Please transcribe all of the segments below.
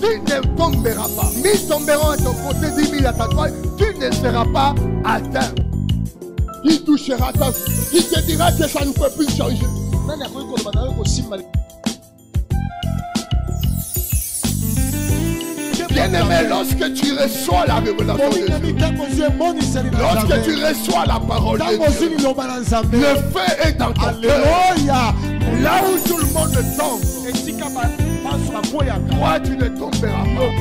tu ne tomberas pas. 1000 tomberont à ton côté, 10 000 à ta droite, tu ne seras pas atteint. Qui touchera ta vie? Qui te dira que ça ne peut plus changer? Bien-aimé, lorsque tu reçois la révélation de Dieu, lorsque tu reçois la parole de Dieu, le feu est dans ton cœur. Là où tout le monde tombe, toi tu ne tomberas pas.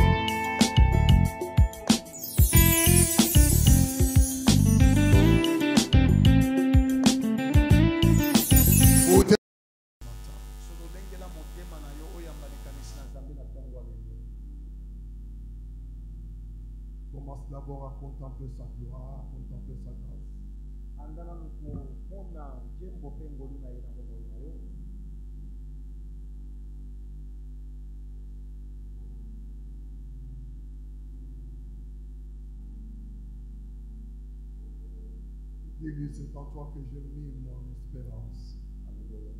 Commence d'abord à contempler sa gloire, à contempler sa grâce. Dis-lui, c'est en toi que j'ai mis mon espérance. Alléluia.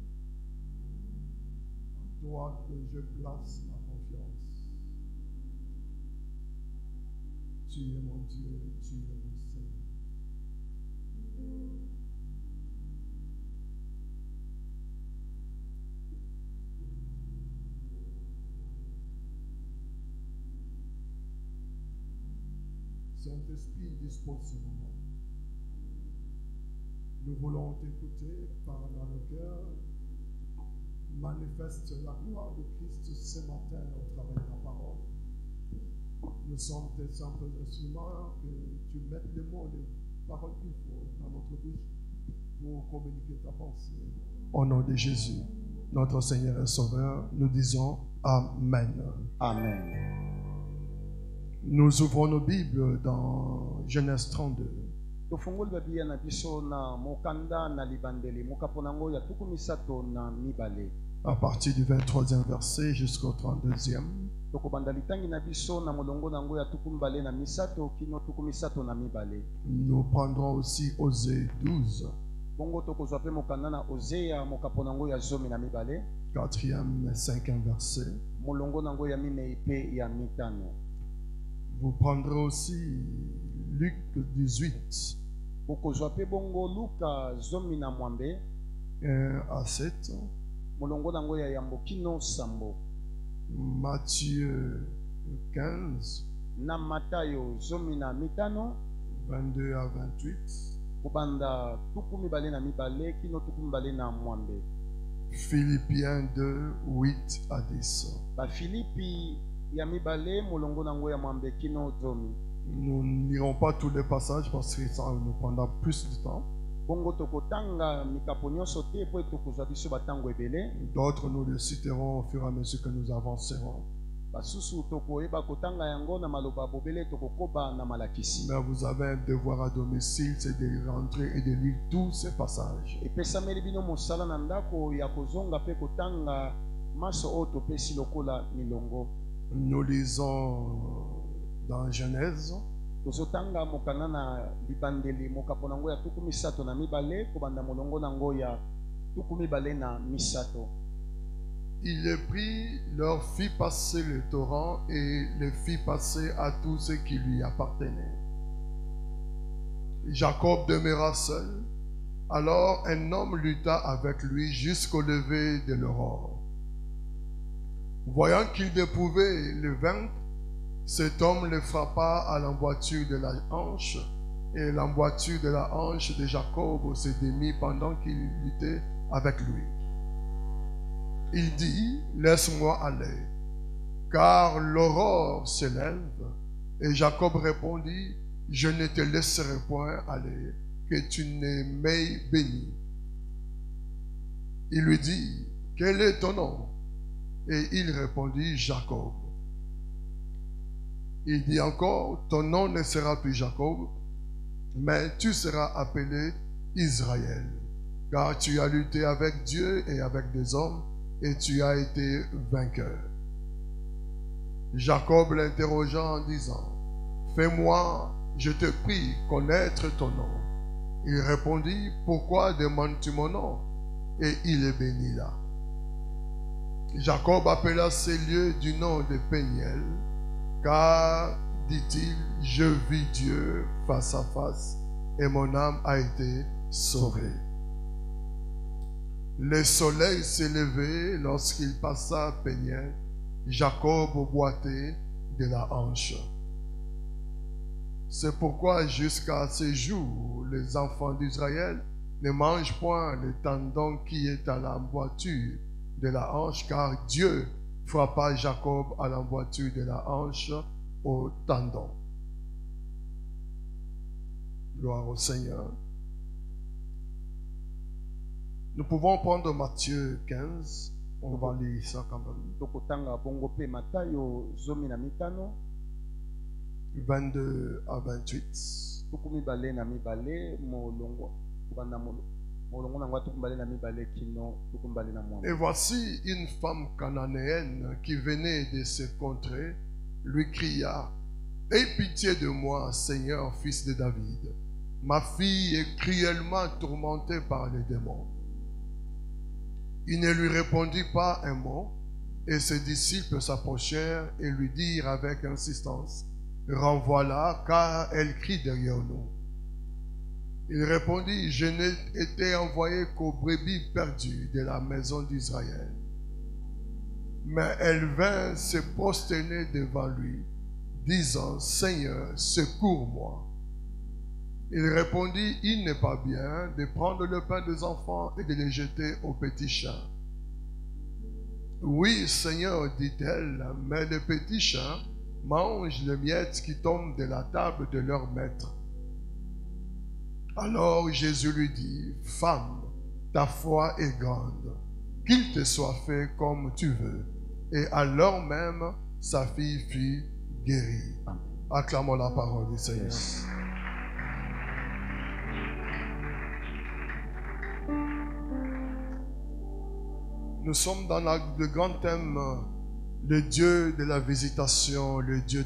En toi que je place ma confiance. Tu es mon Dieu, tu es mon Seigneur. Saint-Esprit, dispose ce moment. Nous voulons t'écouter, parle dans le cœur. Manifeste la gloire de Christ ce matin au travers de la parole. Nous sommes tes simples instruments, que tu mettes les mots, les paroles qu'il faut dans notre bouche pour communiquer ta pensée. Au nom de Jésus, notre Seigneur et Sauveur, nous disons Amen. Amen. Nous ouvrons nos Bibles dans Genèse 32. Tofungoli Biblia na biso na mokanda na libandeli mokaponango ya tuku misato na mibale. À partir du 23e verset jusqu'au 32e. Tokobanda litangi na biso na molongo nango ya tuku mbale na misato kino tuku misato na mibale. Nous prendrons aussi Osée 12. Bongo tokozwa pe mokanda na Osea mokaponango ya zomi na mibale. 4e et 5e verset. Molongo nango ya minei pe ya mitano. Vous prendrez aussi Luc 18. Bokozwa pe bongo Luka zomi na mwambe 1 à 7. molongo nango ya yambo kino sambo. Matthieu 15. Na Matayo zomi na mitano 22 à 28. Kubanda tuku mibale na mibale kino tuku mibale na mwambe. Philippiens 2, 8 à 10. Ba Philippi ya mibale molongo nango ya mwambe kino zomi. Nous n'irons pas tous les passages parce que ça nous prendra plus de temps. Bongo tokotanga mikapo nyonso te po tokozwa biso batango ebele. D'autres nous les citerons au fur et à mesure que nous avancerons. Basusu tokoyeba kotanga yango na maloba bobele tokokoba na malakisi. Mais vous avez un devoir à domicile, c'est de rentrer et de lire tous ces passages. Epesameli bino mosala na ndako ya kozonga pe kotanga maso oyo topesi lokola milongo. Nous lisons dans Genèse. Tozotanga mokanda na libandeli mokapo nango ya tuku misato na mibale kobanda molongo nango ya tuku mibale na misato. Il les prit, leur fit passer le torrent et les fit passer à tous ceux qui lui appartenaient. Jacob demeura seul. Alors un homme lutta avec lui jusqu'au lever de l'aurore. Voyant qu'il ne pouvait le vaincre, cet homme le frappa à l'emboîture de la hanche, et l'emboîture de la hanche de Jacob se démit pendant qu'il luttait avec lui. Il dit, laisse-moi aller, car l'aurore s'élève. Et Jacob répondit, je ne te laisserai point aller, que tu ne m'aies béni. Il lui dit, quel est ton nom? Et il répondit, Jacob. Il dit encore, ton nom ne sera plus Jacob, mais tu seras appelé Israël, car tu as lutté avec Dieu et avec des hommes, et tu as été vainqueur. Jacob l'interrogea en disant, fais-moi, je te prie, connaître ton nom. Il répondit, pourquoi demandes-tu mon nom? Et il est béni là. Jacob appela ces lieux du nom de Péniel, car, dit-il, je vis Dieu face à face, et mon âme a été sauvée. Le soleil s'est levé lorsqu'il passa à Péniel. Jacob boitait de la hanche. C'est pourquoi jusqu'à ce jour, les enfants d'Israël ne mangent point le tendon qui est à l'emboîture de la hanche, car Dieu frappa Jacob à l'emboîture de la hanche au tendon. Gloire au Seigneur. Nous pouvons prendre Matthieu 15. On va lire ça quand même. 22 à 28. Et voici une femme cananéenne qui venait de ces contrées, lui cria: aie pitié de moi, Seigneur, fils de David. Ma fille est cruellement tourmentée par les démons. Il ne lui répondit pas un mot, et ses disciples s'approchèrent et lui dirent avec insistance: renvoie-la, car elle crie derrière nous. Il répondit: je n'ai été envoyé qu'aux brebis perdues de la maison d'Israël. Mais elle vint se prosterner devant lui, disant: Seigneur, secours-moi. Il répondit: il n'est pas bien de prendre le pain des enfants et de les jeter aux petits chiens. Oui, Seigneur, dit-elle, mais les petits chiens mangent les miettes qui tombent de la table de leur maître. Alors Jésus lui dit: femme, ta foi est grande, qu'il te soit fait comme tu veux. Et alors même, sa fille fut guérie. Acclamons la parole du Seigneur. Nous sommes dans le grand thème, le Dieu de la visitation, le Dieu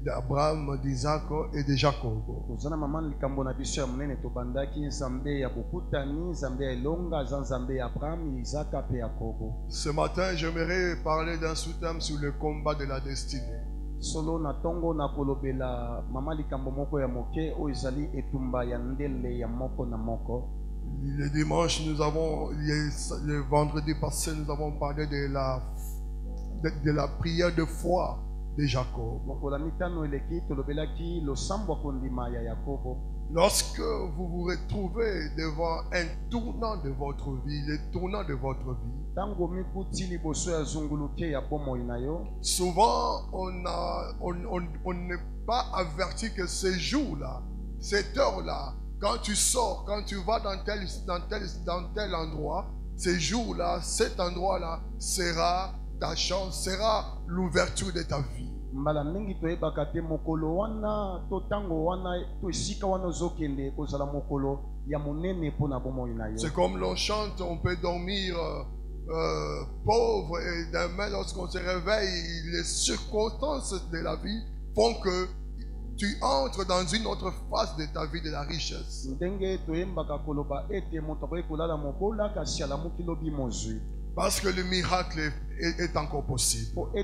d'Abraham, d'Isaac et de Jacob. Ce matin, j'aimerais parler d'un sous-thème sur le combat de la destinée. Le dimanche, le vendredi passé, nous avons parlé de la prière de foi de Jacob. Lorsque vous vous retrouvez devant un tournant de votre vie, le tournant de votre vie, souvent on n'est pas averti que ce jour-là, cette heure-là, quand tu sors, quand tu vas dans tel endroit, ce jour-là, cet endroit-là sera ta chance, sera l'ouverture de ta vie. C'est comme l'on chante, on peut dormir pauvre et demain lorsqu'on se réveille, les circonstances de la vie font que tu entres dans une autre phase de ta vie de la richesse. Parce que le miracle est encore possible. Le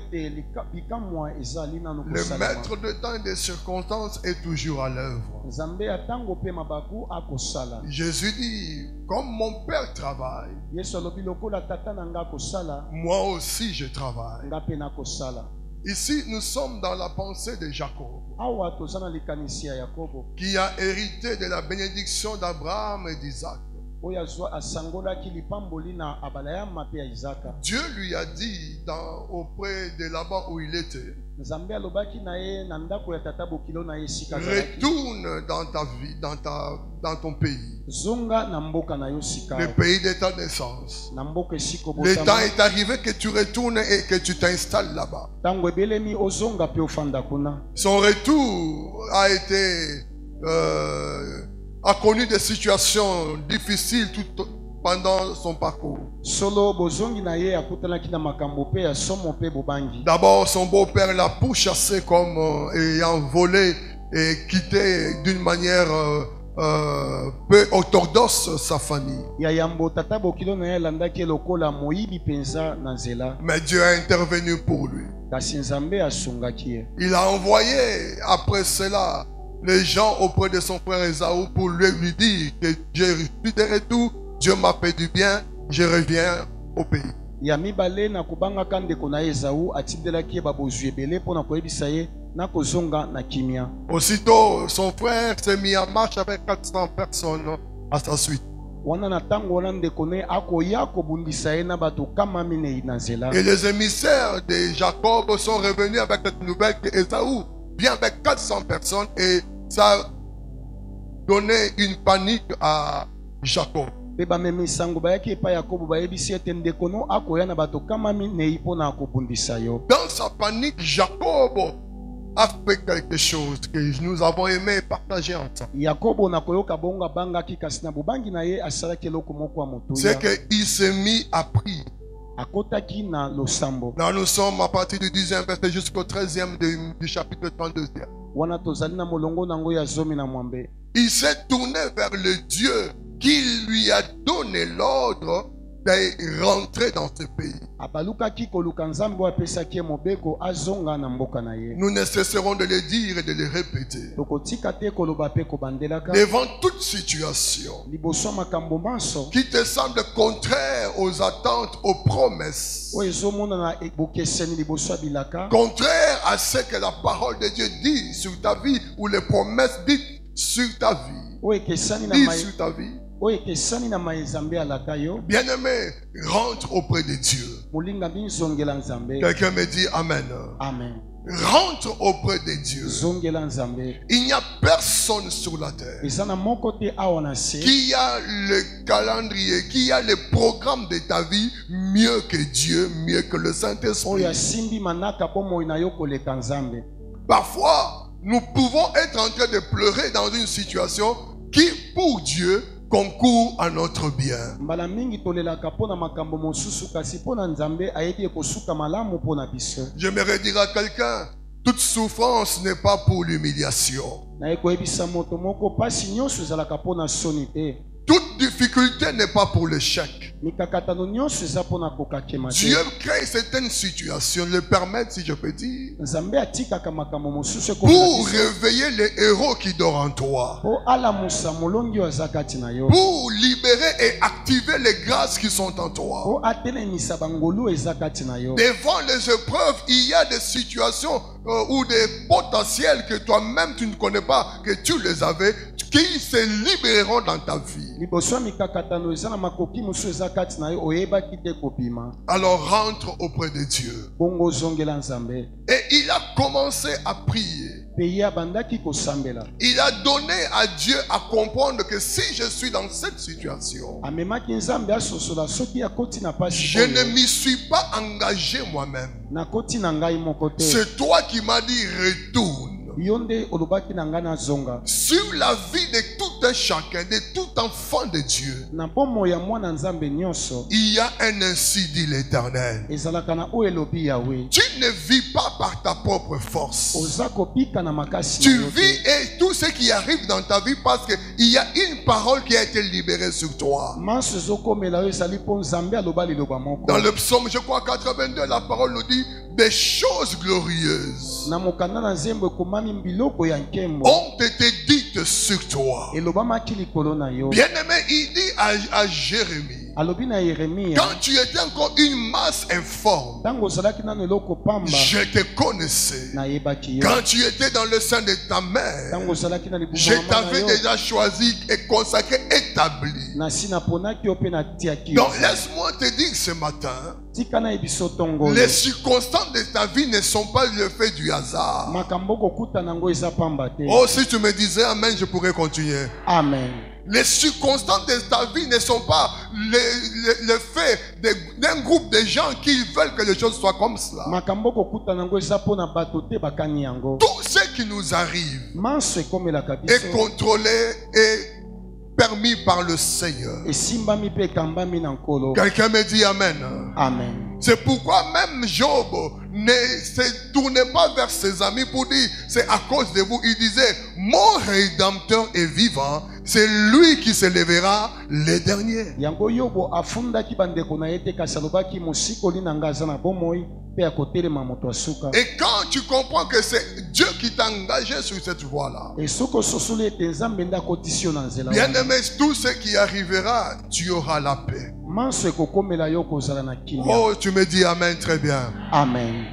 maître de temps et des circonstances est toujours à l'œuvre. Jésus dit: comme mon Père travaille, moi aussi je travaille. Ici, nous sommes dans la pensée de Jacob, qui a hérité de la bénédiction d'Abraham et d'Isaac. Dieu lui a dit auprès de là-bas où il était: retourne dans ta vie, dans ton pays, le pays de ta naissance. Le temps est arrivé que tu retournes et que tu t'installes là-bas. Son retour a connu des situations difficiles tout pendant son parcours. D'abord, son beau-père l'a pourchassé comme ayant volé et quitté d'une manière peu orthodoxe sa famille. ya yambo tata bokilo na ye alandaki lokola moyibi penza na nzela, Mais Dieu a intervenu pour lui. kasi nzambe asungaki ye. Il a envoyé après cela les gens auprès de son frère Esaü pour lui dire que je suis de retour, Dieu m'a fait du bien, je reviens au pays. Ya mibale na kubangaka ndeko na Esaü atindelaki ye babozwi ebele mpo na koyebisa ye na kozonga na kimia. Aussitôt, son frère s'est mis en marche avec 400 personnes à sa suite. Wana na tango wana ndeko ne akoya kobundisa ye na bato kama minei na nzela. Et les émissaires de Jacob sont revenus avec cette nouvelle que Esaü vient avec 400 personnes et ça a donné une panique à Jacob. Pe bamemi sango bayaki epai Yakobo bayebisi ete ndeko no akoya na bato kama minei mpo na kobundisa yo. Dans sa panique, Jacob a fait quelque chose que nous avons aimé partager ensemble. Yakobo na koyoka bonga bangaki kasi na bubangi na ye asalaki eloko moko ya motuya. C'est qu'il s'est mis à prier. Akotaki na losambo. Là, nous sommes à partir du 10e verset jusqu'au 13e du chapitre 32e. Wana tozali na molongo nango ya zomi na mwambe. Il s'est tourné vers le Dieu qui lui a donné l'ordre de rentrer dans ce pays. Abalukaki koluka nzambe oyo apesaki ye mobeko azonga na mboka na ye. Nous ne cesserons de le dire et de le répéter. Tokotika te koloba pe kobandelaka. Devant toute situation Liboso makambo manso qui te semble contraire aux attentes, aux promesses, oyo ezomona na bokeseni liboso ya bilaka, contraire à ce que la parole de Dieu dit sur ta vie ou les promesses dites sur ta vie, oyo ekesani na dites mai sur ta vie. oyo ekesani na mai nzambe alaka yo. Bien-aimé, rentre auprès de Dieu. Molinga binzongela nzambe. Quelqu'un me dit Amen. Amen. Rentre auprès de Dieu. Zongela nzambe. Il n'y a personne sur la terre Eza na moko te awa na se qui a le calendrier, qui a le programme de ta vie mieux que Dieu, mieux que le oyo Saint-Esprit. asimbi manaka po moi na yo koleka nzambe. Parfois, nous pouvons être en train de pleurer dans une situation qui, pour Dieu, concourt à notre bien. Mbala mingi tolelaka po na makambo mosusu kasi po na nzambe ayebi ekosuka malamu po na biso. J'aimerais dire à quelqu'un, toute souffrance n'est pas pour l'humiliation. Na ekoyebisa moto moko pasi nyonso ezalaka po na soni te. Toute difficulté n'est pas pour l'échec. Mikakatano nyonso eza po na kokakema te. Dieu crée certaines situations, le permet, si je peux dire, Nzambe atikaka makambo mosusu pour ekomela biso réveiller les héros qui dorment en toi, po alamusa molongi oyo aza kati na yo, pour libérer et activer les grâces qui sont en toi. po atelemisa bangolu eza kati na yo. Devant les épreuves, il y a des situations ou des potentiels que toi-même tu ne connais pas, que tu les avais, qui se libéreront dans ta vie. Liboso ya mikakatano eza na makoki mosusu eza kati na yo oyebaki te kobima. Alors rentre auprès de Dieu. Bongo ozongela nzambe. Et il a commencé à prier. Pe ye abandaki kosambela. Il a donné à Dieu à comprendre que si je suis dans cette situation, Amemaki nzambe asosola soki akoti na pasi je ne m'y suis pas engagé moi-même. nakoti na ngai moko te. C'est toi qui m'as dit retourne. Yo nde olobaki na ngai nazonga. Sur la vie de tout un chacun, de tout enfant de Dieu, Na bomo ya mwana nzambe nyonso il y a un ainsi dit l'Éternel. ezalaka na oyo elobi yawe. Tu ne vis pas par ta propre force. Oza kobika na makasi na Tu yo te. vis et tout ce qui arrive dans ta vie parce qu'il y a une parole qui a été libérée sur toi. Manso ezokomela yo ezali mpo nzambe aloba liloba moko. Dans le psaume, je crois 82, la parole nous dit des choses glorieuses Na mokanda na nzembo ekomami biloko ya nkembo ont été dites sur toi. elobamaki likolo na yo. Bien-aimé, il dit à Jérémie, Alobi na Yeremia, quand tu étais encore une masse informe, ntango ozalaki nano eloko pamba je te connaissais. nayebaki yo. Quand tu étais dans le sein de ta mère, Ntango ozalaki na libumu je ya mama na t'avais yo, déjà choisi et consacré, établi. nasi naponaki yo mpe natiaki yo. Donc laisse-moi te dire ce matin, Tika na yebiso tongo les circonstances de ta vie ne sont pas le fait du hasard. makambo kokuta nango eza pamba te. Oh, si tu me disais Amen, je pourrais continuer. Amen. Les circonstances de ta vie ne sont pas le fait d'un groupe de gens qui veulent que les choses soient comme cela. Makambo kokuta nango eza pona bato te bakani yango. Tout ce qui nous arrive Manso ekomelaka biso. est contrôlé et permis par le Seigneur. Esimbami mpe ekambami na nkolo. Quelqu'un me dit Amen. Amen. C'est pourquoi même Job ne se tournait pas vers ses amis pour dire c'est à cause de vous. Il disait mon Rédempteur est vivant c'est lui qui se lèvera le dernier. Yango Yobo afundaki bandeko na yete kasalobaki mosikoli na ngaza na bomoi pe akotelema moto asuka. Et quand tu comprends que c'est Dieu qui t'a engagé sur cette voie-là, Et soko sosuli ete nzambe nda kotisio na nzela. bien-aimé, tout ce qui arrivera, tu auras la paix. Manso ekokomela yo kozala na kimia. Oh, tu me dis amen, très bien. Amen.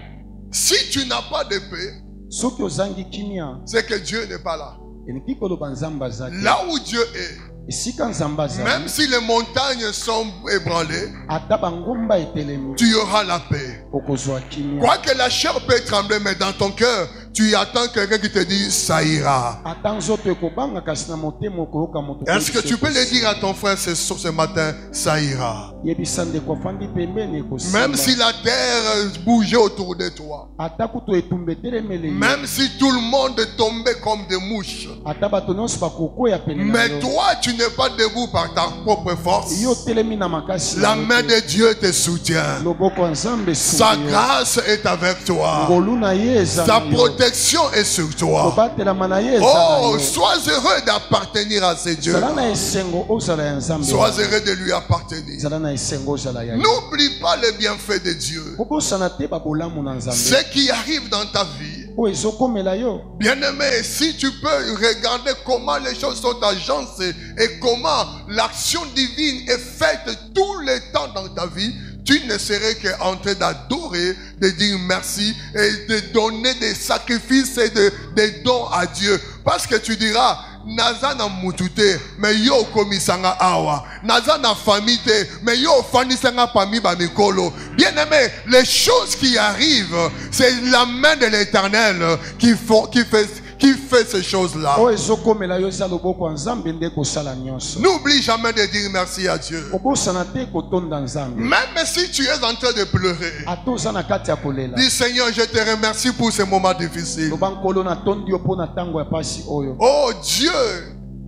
Si tu n'as pas de paix, Soki ozangi kimia, c'est que Dieu n'est pas là. eniki koloba nzambe azali. Là où Dieu est, Esika nzambe azali. même si les montagnes sont ébranlées, Ata bangomba etelemi. tu auras la paix. Okozwa kimia. Quoi que la chair peut trembler, mais dans ton cœur, tu attends quelqu'un qui te dit ça ira. Ata nzoto ekobanga kasi na motema okoyoka moto. Est-ce que tu peux le dire à ton frère ce matin, ça ira? Yebisa ndeko afandi pembeni ekosimba. Même si la terre bougeait autour de toi, Ata kutu etumba etelemeli yo. même si tout le monde tombait comme des mouches, Ata bato nyonso bakokoya pene na mais yo. toi, tu n'es pas debout par ta propre force. Yo telemi na makasi. La main de Dieu te soutient. loboko ya nzambe Sa grâce est avec toi. ngolu na ye eza Sa na yo. protection est sur toi. kobatelama na ye eza na Oh, yo. sois heureux d'appartenir à ces dieux. zala na esengo ozala ya nzambe. Sois heureux de lui appartenir. zala na esengo ozala ya ye. N'oublie pas les bienfaits de Dieu. kobosana te babolamu na nzambe. Ce qui arrive dans ta vie. oyo ezokomela yo. Bien-aimé, si tu peux regarder comment les choses sont agencées et comment l'action divine est faite tout le temps dans ta vie, tu ne serais qu'en train d'adorer, de dire merci et de donner des sacrifices et des dons à Dieu. Parce que tu diras, naza na mutute, mais yo komisanga awa. Naza na famille te, mais yo fanisanga pami ba mikolo. Bien-aimé, les choses qui arrivent, c'est la main de l'Éternel qui fait ces choses-là. oyo ezokomela yo eza loboko ya nzambe nde kosala nyonso. N'oublie jamais de dire merci à Dieu. kobosana te kotonda nzambe. Même si tu es en train de pleurer, ata oza na kati ya kolela. dis Seigneur, je te remercie pour ces moments difficiles. loba nkolo natondi yo mpo na ntango ya pasi oyo. Oh Dieu,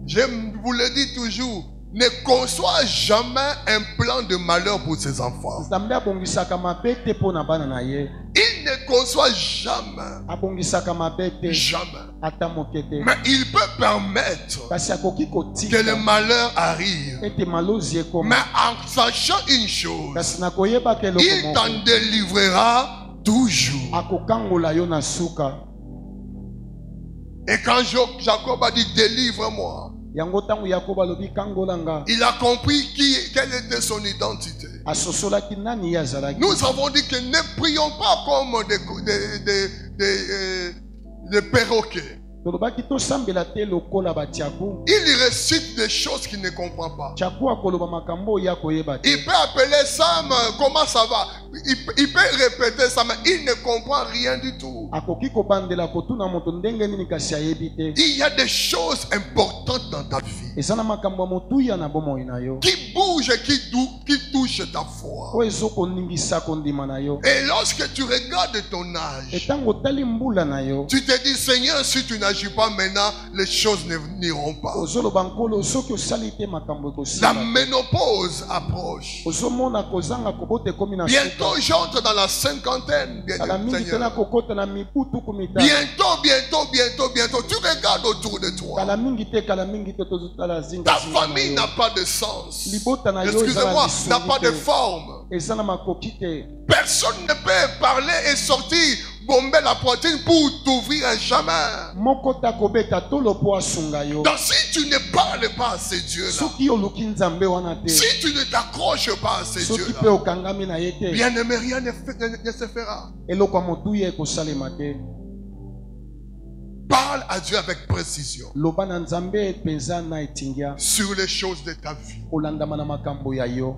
je vous le dis toujours, ne conçoit jamais un plan de malheur pour ses enfants. nzambe abongisaka mabe te mpo na bana na ye. Il ne conçoit jamais, abongisaka mabe te jamais. ata moke te. Mais il peut permettre kasi akoki que kotika le malheur arrive. ete malozi Mais ekoma. en sachant une chose, kasi nakoyebaka eloko il moko. t'en délivrera toujours. akokangola yo na suka. Et quand Jacob a dit délivre-moi, yango ntango yakobo alobi kangolanga. il a compris quelle était son identité. asosolaki nani ye azalaki. Nous avons dit que ne prions pas comme des perroquets. tolobaki tosambela te lokola batiaku. Il récite des choses qu'il ne comprend pas. tiaku akoloba makambo oyo akoyeba te. Il peut appeler Sam, comment ça va? Il peut répéter ça, mais il ne comprend rien du tout. akoki kobandela kotuna moto ndenge nini kasi ayebi te. Il y a des choses importantes dans ta vie eza na makambo ya motuya na bomoi na yo. qui bougent et qui touchent ta foi. oyo ezokoningisa kondima na yo. Et lorsque tu regardes ton âge, etango otali mbula na yo. tu te dis, Seigneur, si tu n'agis pas maintenant, les choses n'iront pas. ozoloba nkolo soki osali te makambo La ekosila. ménopause approche. ozomona kozanga kobota ekomi na Bientôt, j'entre dans la cinquantaine. kala mingi Seigneur. tena kokota na mibu tuku mitano. Bientôt. Tu regardes autour de toi. kala mingi te tozotala zinga Ta zinga na famille yo. n'a pas de sens. libota na yo eza na Excusez-moi, n'a pas de lisungi te. forme. eza na makoki te. Personne ne peut parler et sortir, bomber la poitrine pour t'ouvrir un chemin. moko ta kobeta tolo po asunga yo. Donc si tu ne parles pas à ces dieux-là, soki oluki nzambe wana te. si tu ne t'accroches pas à ces soki mpe dieux-là, okangami na ye te. bien-aimé, rien ne se fera. eloko ya motuya ekosalema te. Parle à Dieu avec précision loba na nzambe mpenza na etingia. sur les choses de ta vie. olandama na makambo ya yo.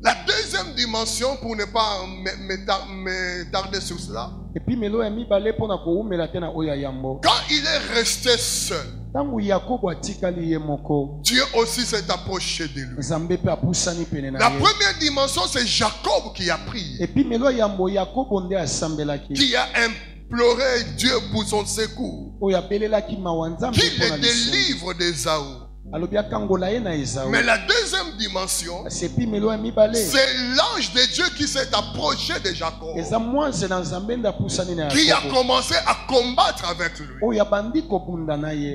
La deuxième dimension, pour ne pas me tarder sur cela, epimelo ya mibale mpo na kowumela te na oyo ya yambo. quand il est resté seul, ntango yakobo atikali ye moko. Dieu aussi s'est approché de lui. nzambe mpe apusani pene na La ye. première dimension, c'est Jacob qui a prié, epimelo ya yambo yakobo nde asambelaki. qui a imploré Dieu pour son secours, oyo abelelaki mawa nzambe qu'il mpo na le lisungi. délivre d'Ésaü. Mais la deuxième dimension, c'est l'ange de Dieu qui s'est approché de Jacob, qui a commencé à combattre avec lui.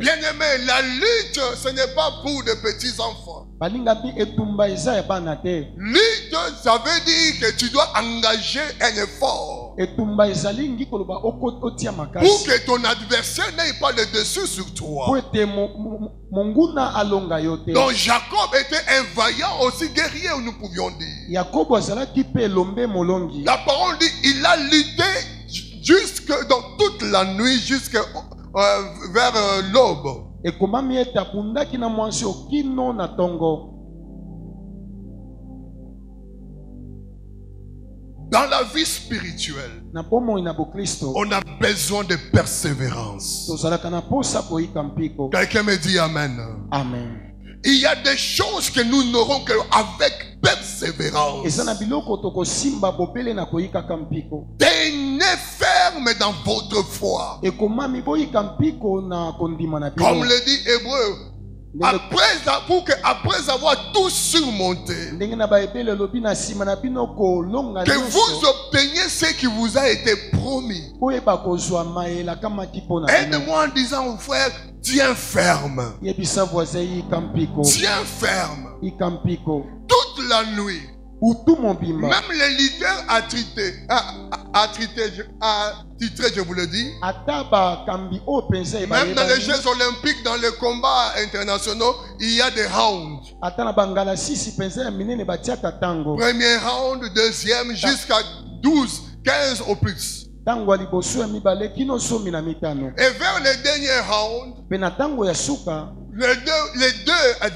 Bien aimé, la lutte, ce n'est pas pour de petits enfants. Lutte, ça veut dire que tu dois engager un effort pour que ton adversaire n'ait pas le dessus sur toi. Donc Jacob était un vaillant aussi guerrier, nous pouvions dire. La parole dit, il a lutté jusque dans toute la nuit, jusque vers l'aube. Dans la vie spirituelle, on a besoin de persévérance. Quelqu'un me dit Amen. Amen. Il y a des choses que nous n'aurons qu'avec persévérance. Tenez ferme dans votre foi. Comme le dit Hébreu, après avoir tout surmonté, que vous obteniez ce qui vous a été promis. Aide-moi en disant, frère, tiens ferme. Tiens ferme. Toute la nuit. Même les leaders attitrés, je vous le dis. Même dans les Jeux olympiques, dans les combats internationaux, il y a des rounds. Premier round, deuxième, jusqu'à 12, 15 au plus. Et vers le dernier round,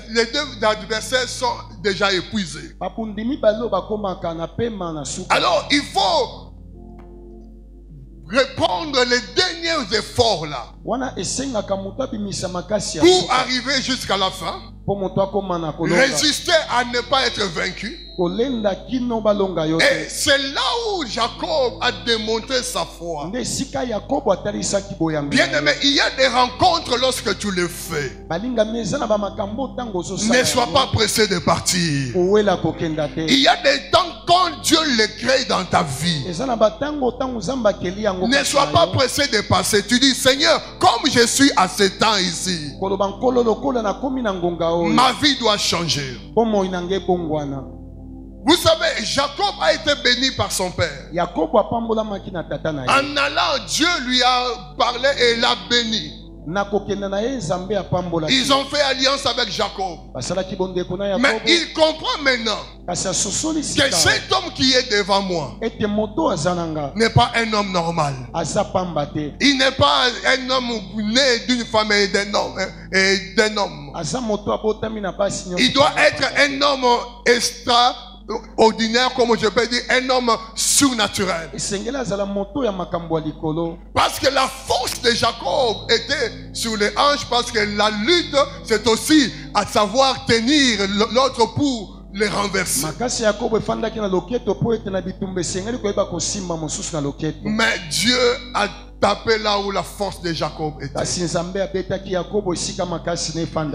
les deux adversaires sont déjà épuisés. Alors il faut répondre les derniers efforts là pour arriver jusqu'à la fin, résister à ne pas être vaincu. Et c'est là où Jacob a démontré sa foi. Bien aimé, il y a des rencontres lorsque tu les fais. Ne sois pas pressé de partir. Il y a des temps quand Dieu les crée dans ta vie. Ne sois pas pressé de passer. Tu dis, Seigneur, comme je suis à ce temps ici, ma vie doit changer. Vous savez, Jacob a été béni par son père. En allant, Dieu lui a parlé et l'a béni. Ils ont fait alliance avec Jacob. Mais il comprend maintenant que cet homme qui est devant moi n'est pas un homme normal. Il n'est pas un homme né d'une femme et d'un homme. Il doit être un homme extraordinaire, comme je peux dire, un homme surnaturel. Parce que la force de Jacob était sur les hanches, parce que la lutte, c'est aussi à savoir tenir l'autre pour les renverser. Mais Dieu a tapé là où la force de Jacob était.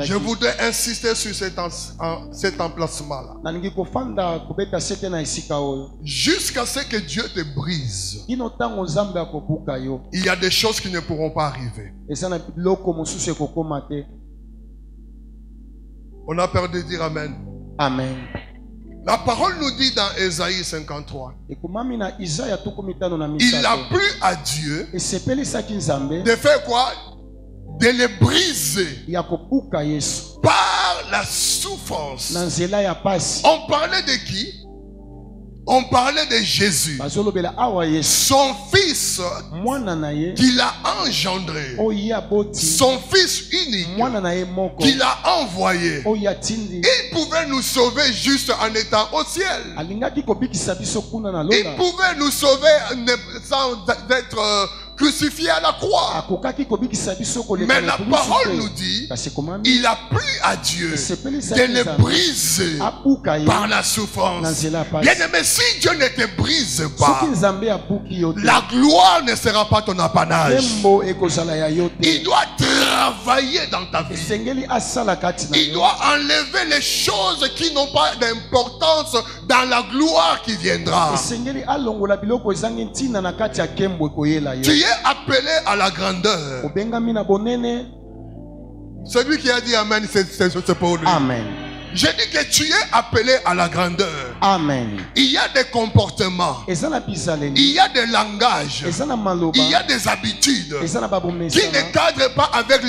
Je voudrais insister sur cet emplacement-là. Jusqu'à ce que Dieu te brise, il y a des choses qui ne pourront pas arriver. On a peur de dire Amen. Amen. La parole nous dit dans Ésaïe 53, il a plu à Dieu de faire quoi? De les briser par la souffrance. On parlait de qui? On parlait de Jésus, son fils qu'il a engendré, son fils unique qu'il a envoyé. Il pouvait nous sauver juste en étant au ciel. Il pouvait nous sauver sans être crucifié à la croix. Mais la parole nous dit, il a plu à Dieu de les briser par la souffrance. Bien aimé, si Dieu ne te brise pas, la gloire ne sera pas ton apanage. Il doit travailler dans ta vie. esengeli asala kati na Il yo doit enlever les choses qui n'ont pas d'importance dans la gloire qui viendra. esengeli alongola biloko ezangi ntina na kati ya nkembo ekoyela yo Tu es appelé à la grandeur. obengami na bonene. Celui qui a dit Amen, c'est pour lui. Amen. J'ai dit que tu es appelé à la grandeur. Amen. Il y a des comportements. eza na bizaleli Il y a des langages. eza na maloba Il y a des habitudes eza na qui babomesana ne cadrent pas avec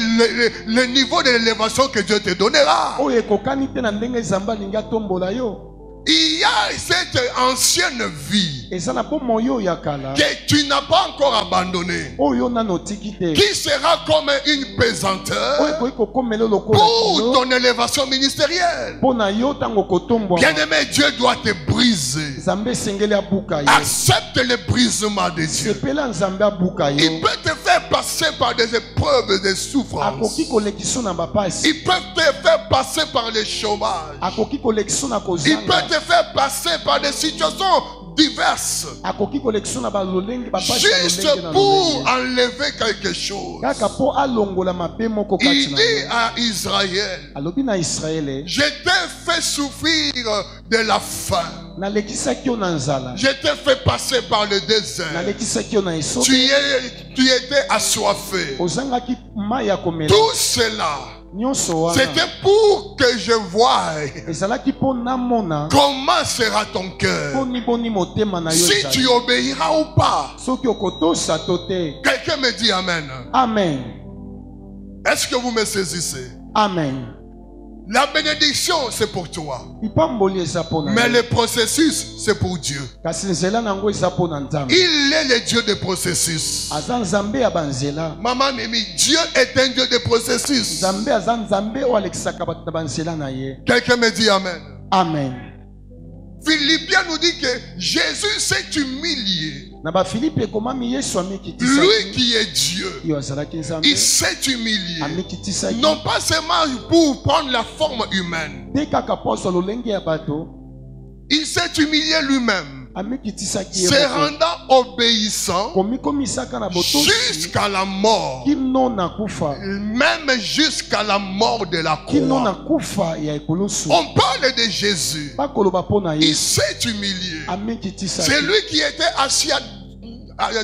le niveau de l'élévation que Dieu te donnera. oyo ekokani te na ndenge nzambe alingi atombola yo. Il y a cette ancienne vie eza na bomoi oyo ya kala que tu n'as pas encore abandonnée, oyo nano otiki te qui sera comme une pesanteur oyo ekoki kokomela lokola pour kilo ton élévation ministérielle. mpo na yo ntango kotombwa Bien-aimé, Dieu doit te briser. nzambe esengeli abuka yo Accepte le brisement de Dieu. sepela nzambe abuka Il yo peut te faire passer par des épreuves, des souffrances. akoki kolekisa na bapasi Il peut te faire passer par le chômage. akoki kolekisa na Il kozanga peut te faire passer par des situations diverses. akoki kolekisa na balolenge bapasi ya Juste lolenge na pour lolenge enlever quelque chose. kaka mpo alongola mabe moko kati Il na dit yo à Israël, alobi na israele je t'ai fait souffrir de la faim. nalekisaki yo na nzala Je t'ai fait passer par le désert. nalekisaki yo na esobe Tu étais assoiffé. ozangaki mai ya komela Tout cela, nyonso wana c'était pour que je voie ezalaki mpo namona comment sera ton mpo cœur. niboni motema na yo Si ezali. tu obéiras ou pas. soki okotosa to te. Quelqu'un me dit Amen. Amen. Est-ce que vous me saisissez? Amen. La bénédiction, c'est pour toi. Lipamboli eza mpo na Mais yo. le processus, c'est pour Dieu. kasi nzela nango eza mpo na nzambe Il est le Dieu des processus. aza nzambe ya banzela. Maman Mimi, Dieu est un Dieu de processus. nzambe aza nzambe oyo alekisaka bato na banzela na ye. Quelqu'un me dit Amen. Amen. Philippiens nous dit que Jésus s'est humilié. na bafilipi ekomami yesu Lui amikitisaki qui est Dieu, yo azalaki nzambe il s'est humilié. amikitisaki Non pas seulement pour prendre la forme humaine. te kaka poso lolenge ya bato Il s'est humilié lui-même, amikitisaki ye se moko. rendant obéissant komikomisaka na botosi jusqu'à la mort. kino na kufa Même jusqu'à la mort de la kino na croix. kufa ya ekulusu. On parle de Jésus. bakoloba mpo na Il ye s'est humilié. amikitisaki C'est lui qui était assis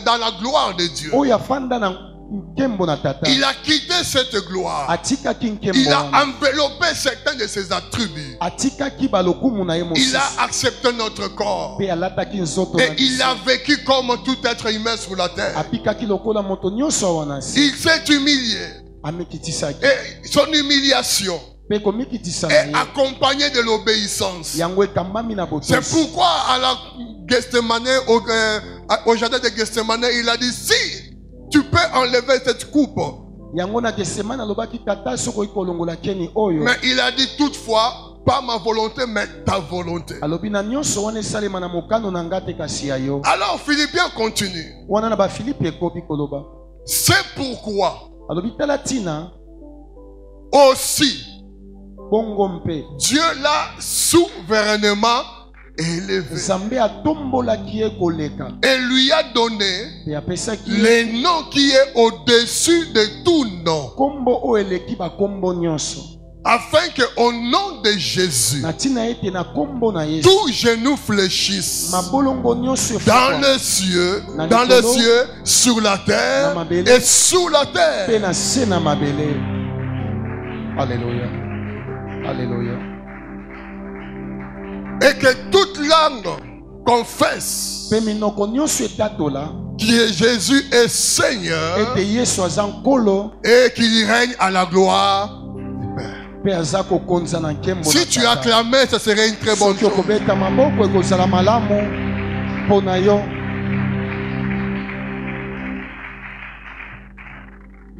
dans la gloire de Dieu. oyo afanda na nkembo na tata Il a quitté cette gloire. atikaki nkembo Il a wana enveloppé certains de ses attributs. atikaki balokumu na ye Il mosusu a accepté notre corps. mpe alataki nzoto na Et il biso. a vécu comme tout être humain sur la terre. apikaki lokola moto nyonso awa na nsi Il s'est humilié. amikitisaki Et son humiliation mpe komikitisa na est ye accompagnée de l'obéissance. yango ekambami na C'est botosi. pourquoi à la Gethsemane, au jardin de Gethsemane, il a dit, si tu peux enlever cette coupe. yango na Getsemane alobaki tata soki okoki kolongola keni oyo Mais il a dit toutefois, pas ma volonté, mais ta volonté. alobi na nyonso wana esalema na mokano na nga te kasi ya yo. Alors Philippiens continue. wana na bafilipi ekoki koloba C'est pourquoi alobi tala ntina aussi bongo mpe Dieu l'a souverainement élevé nzambe atombolaki ye koleka et lui a donné mpe apesaki ye le nom qui est au-dessus de tout nom, nkombo oyo eleki bakombo nyonso afin que au nom de Jésus, na ntina ete na nkombo na yesu tout genou fléchisse mabolongo nyonso dans efukwa les cieux, Na dans les likolo, cieux, sur la terre na mabele, et sous la mpe terre. na se na mabele. Alléluia. Alléluia. Et que toute langue confesse mpe minoko nyonso etatola que Jésus est Seigneur ete yesu aza nkolo et qu'il règne à la gloire du Père. mpe aza kokonza na nkembo na Si tu Tata. acclamais, ce serait une très bonne soki chose. okobeta maboko ekozala malamu mpo na yo.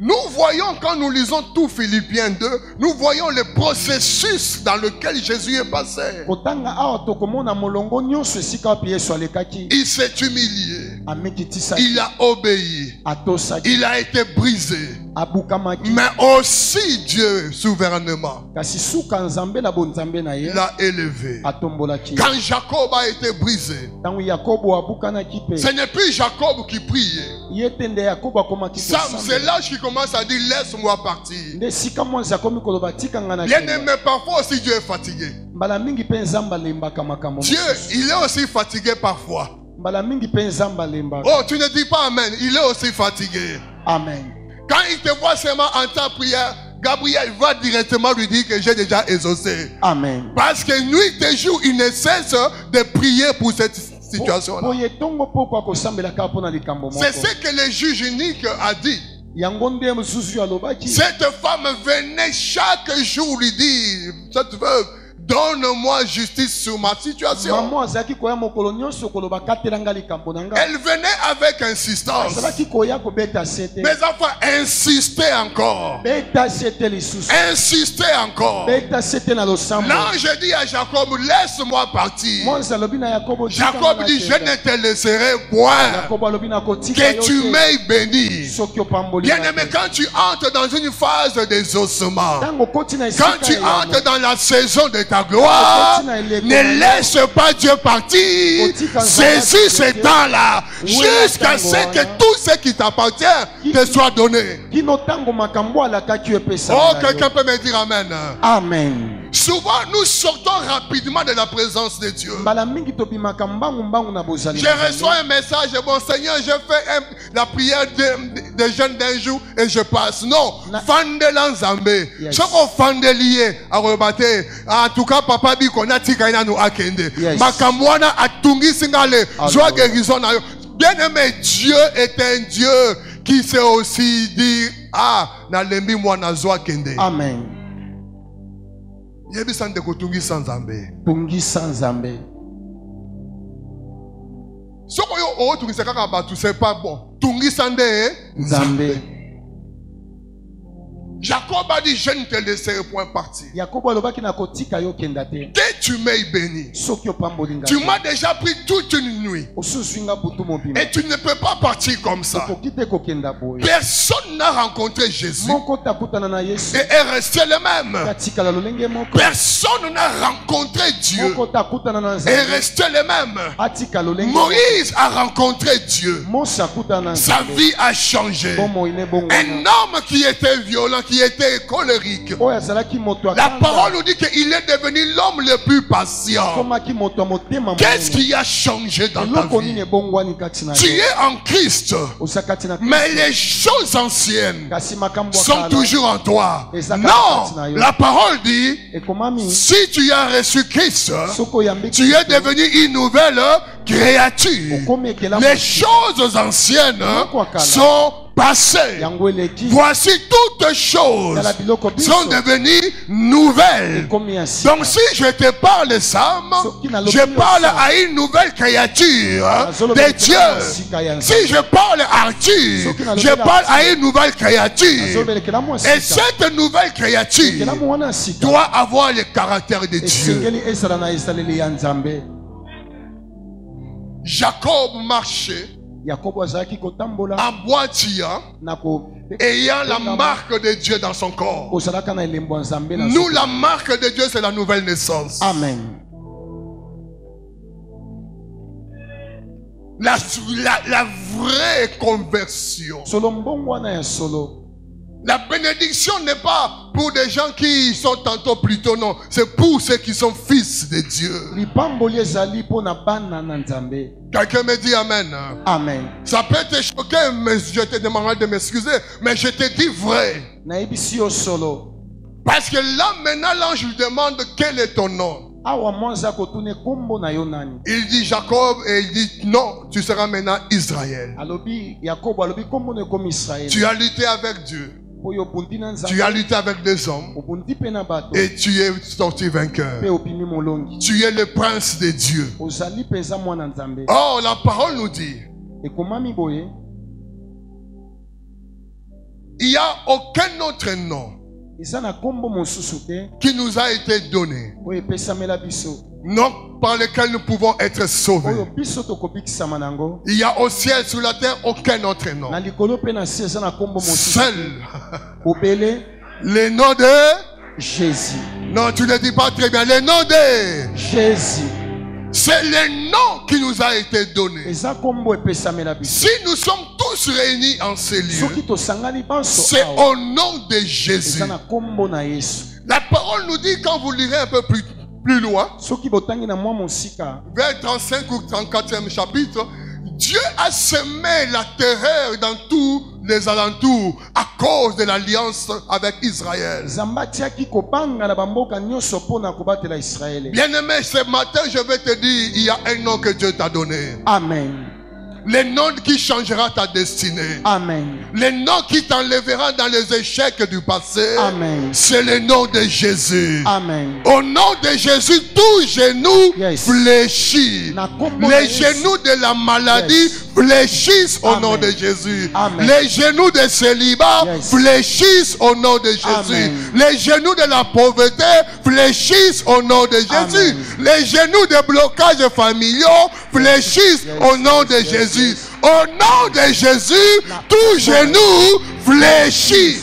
Nous voyons, quand nous lisons tout Philippiens 2, nous voyons le processus dans lequel Jésus est passé. kotanga awa tokomona molongo nyonso esika wapi yesu alekaki Il s'est humilié. Il a obéi. Il a été brisé. Mais aussi Dieu, souverainement, l'a élevé. Quand Jacob a été brisé, ce n'est plus Jacob qui priait. C'est l'âge qui commence à dire laisse-moi partir. Bien aimé, parfois aussi Dieu est fatigué. Dieu, il est aussi fatigué parfois. Oh, tu ne dis pas amen. Il est aussi fatigué. Amen. Quand il te voit seulement en ta prière, Gabriel va directement lui dire que j'ai déjà exaucé. Amen. Parce que nuit et jour, il ne cesse de prier pour cette situation-là. C'est ce que le juge unique a dit. Cette femme venait chaque jour lui dire, cette veuve, donne-moi justice sur ma situation. Elle venait avec insistance. Mes enfants, insistez encore. Insistez encore. L'ange dit à Jacob, laisse-moi partir. Jacob dit, je ne te laisserai point que tu m'aies béni. Bien aimé, quand tu entres dans une phase d'exaucement, quand tu entres dans la saison de ta gloire, ne laisse pas Dieu partir. Saisis ce temps-là jusqu'à ce que tout ce qui t'appartient te soit donné. Oh, quelqu'un peut me dire amen. Amen. Souvent nous sortons rapidement de la présence de Dieu. Je reçois un message, bon Seigneur, je fais la prière de jeûne d'un jour et je passe. Non, fandela nzambe. Ce qu'on fandelier à rebattre. En tout cas, papa dit qu'on a tika nous akende. Makamwana atungi singale. Joie guérison. Bien aimé, Dieu est un Dieu qui sait aussi dire na lembi mwana joie kende. Amen. Yebi sande kotungi sans Nzambe. Tungi sans Nzambe. Soko yo o tungi sekaka batu c'est pas bon. Tungi sande Nzambe. Jacob a dit je ne te laisserai point partir. Que tu m'aies béni. Tu m'as déjà pris toute une nuit. Et tu ne peux pas partir comme ça. Personne n'a rencontré Jésus et est resté le même. Personne n'a rencontré Dieu et est resté le même. Moïse a rencontré Dieu. Sa vie a changé. Un homme qui était violent, qui était colérique. La parole nous dit qu'il est devenu l'homme le plus patient. Qu'est-ce qui a changé dans ta vie? Tu es en Christ, mais les choses anciennes sont toujours en toi. Non, la parole dit, si tu as reçu Christ, tu es devenu une nouvelle créature. Les choses anciennes sont passées. Voici toutes choses sont devenues nouvelles. Donc si je te parle Sam, je parle à une nouvelle créature de Dieu. Si je parle Arthur, je parle à une nouvelle créature. Et cette nouvelle créature doit avoir le caractère de Dieu. Jacob marchait en boitillant, ayant la marque de Dieu dans son corps. Nous, la marque de Dieu, c'est la nouvelle naissance. Amen. La vraie conversion. La bénédiction n'est pas pour des gens qui sont tantôt plutôt, non. C'est pour ceux qui sont fils de Dieu. Quelqu'un me dit amen. Amen. Ça peut te choquer, mais je te demanderai de m'excuser. Mais je te dis vrai. Parce que là, maintenant, l'ange lui demande quel est ton nom. Il dit Jacob et il dit non, tu seras maintenant Israël. Tu as lutté avec Dieu. Tu as lutté avec des hommes et tu es sorti vainqueur. Tu es le prince de Dieu. Oh, la parole nous dit, il n'y a aucun autre nom qui nous a été donné nom par lequel nous pouvons être sauvés. oyo biso tokobikisama nango. Il y a au ciel, sur la terre, aucun autre nom. Na likolo pe na se eza na kombo mosusu. Seul Obele le nom de... Jésus. Non, tu ne dis pas très bien. Le nom de... Jésus. C'est le nom qui nous a été donné. Eza kombo epesamela biso. Si nous sommes tous réunis en ces lieux, Soki tosangani banso c'est awa. au nom de Jésus. Eza na kombo na Yesu. La parole nous dit, quand vous lirez un peu plus loin, Soki botangi na mwa mosika. vers 35 ou 34e chapitre, Dieu a semé la terreur dans tous les alentours à cause de l'alliance avec Israël. Zamba tiaki kobanga na bamboka nyonso pona kobatela Israël. Bien-aimé, ce matin, je vais te dire, il y a un nom que Dieu t'a donné. Amen. Le nom qui changera ta destinée. Amen. Le nom qui t'enlèvera dans les échecs du passé. Amen. C'est le nom de Jésus. Amen. Au nom de Jésus, tout genou fléchit. Les genoux de la maladie fléchissent au nom de Jésus. Amen. Les genoux de célibat fléchissent au nom de Jésus. Amen. Les genoux de la pauvreté fléchissent au nom de Jésus. Amen. Les genoux de blocages familiaux fléchissent au nom de Jésus. Au nom de Jésus, tout genou fléchit.